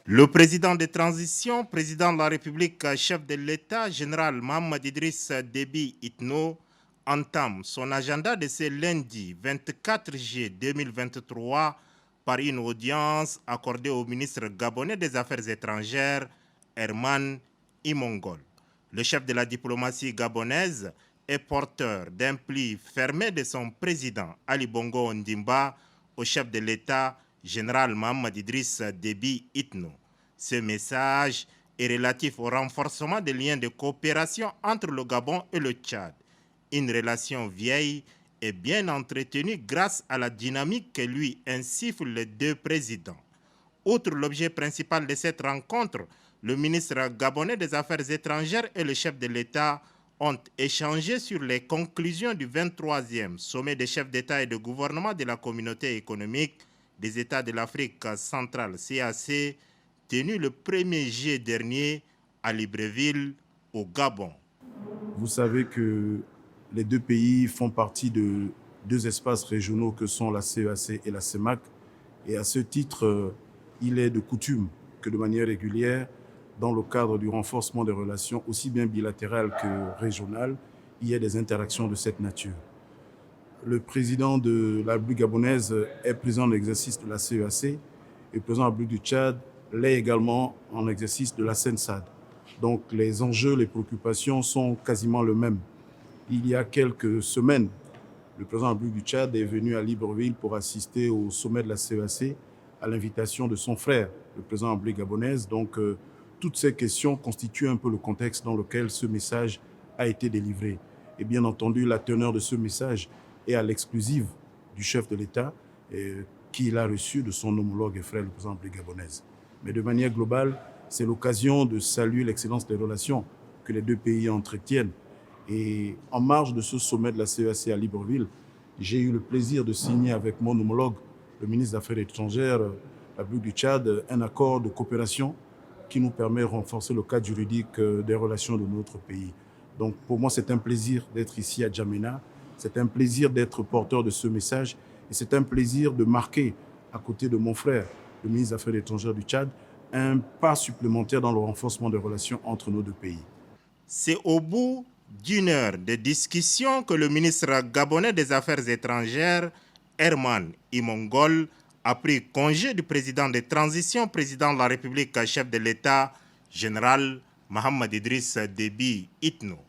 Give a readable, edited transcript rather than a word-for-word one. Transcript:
Le président de transition, président de la République, chef de l'État, général Mohamed Idriss Déby Itno, entame son agenda de ce lundi 24 juillet 2023 par une audience accordée au ministre gabonais des Affaires étrangères, Herman Imongol. Le chef de la diplomatie gabonaise est porteur d'un pli fermé de son président Ali Bongo Ondimba au chef de l'État, général Mohamed Idriss Déby Itno. Ce message est relatif au renforcement des liens de coopération entre le Gabon et le Tchad. Une relation vieille et bien entretenue grâce à la dynamique que lui insufflent les deux présidents. Outre l'objet principal de cette rencontre, le ministre gabonais des Affaires étrangères et le chef de l'État ont échangé sur les conclusions du 23e sommet des chefs d'État et de gouvernement de la communauté économique des États de l'Afrique centrale CAC, tenu le 1er juillet dernier à Libreville, au Gabon. Vous savez que les deux pays font partie de deux espaces régionaux que sont la CEAC et la CEMAC. Et à ce titre, il est de coutume que de manière régulière, dans le cadre du renforcement des relations aussi bien bilatérales que régionales, il y ait des interactions de cette nature. Le président de la République gabonaise est président de l'exercice de la CEAC et le président de la République du Tchad l'est également en exercice de la CENSAD. Donc les enjeux, les préoccupations sont quasiment les mêmes. Il y a quelques semaines, le président de la République du Tchad est venu à Libreville pour assister au sommet de la CEAC à l'invitation de son frère, le président de la République gabonaise. Donc toutes ces questions constituent un peu le contexte dans lequel ce message a été délivré. Et bien entendu, la teneur de ce message est à l'exclusive du chef de l'État qu'il a reçu de son homologue et frère, le président de la République gabonaise. Mais de manière globale, c'est l'occasion de saluer l'excellence des relations que les deux pays entretiennent. Et en marge de ce sommet de la CEAC à Libreville, j'ai eu le plaisir de signer avec mon homologue, le ministre des Affaires étrangères de la République du Tchad, un accord de coopération qui nous permet de renforcer le cadre juridique des relations de notre pays. Donc pour moi, c'est un plaisir d'être ici à Djamena, c'est un plaisir d'être porteur de ce message et c'est un plaisir de marquer, à côté de mon frère, le ministre des Affaires étrangères du Tchad, un pas supplémentaire dans le renforcement des relations entre nos deux pays. C'est au bout d'une heure de discussion que le ministre gabonais des Affaires étrangères, Herman Imongol, a pris congé du président de transition, président de la République, chef de l'État, général Mohamed Idriss Déby Itno.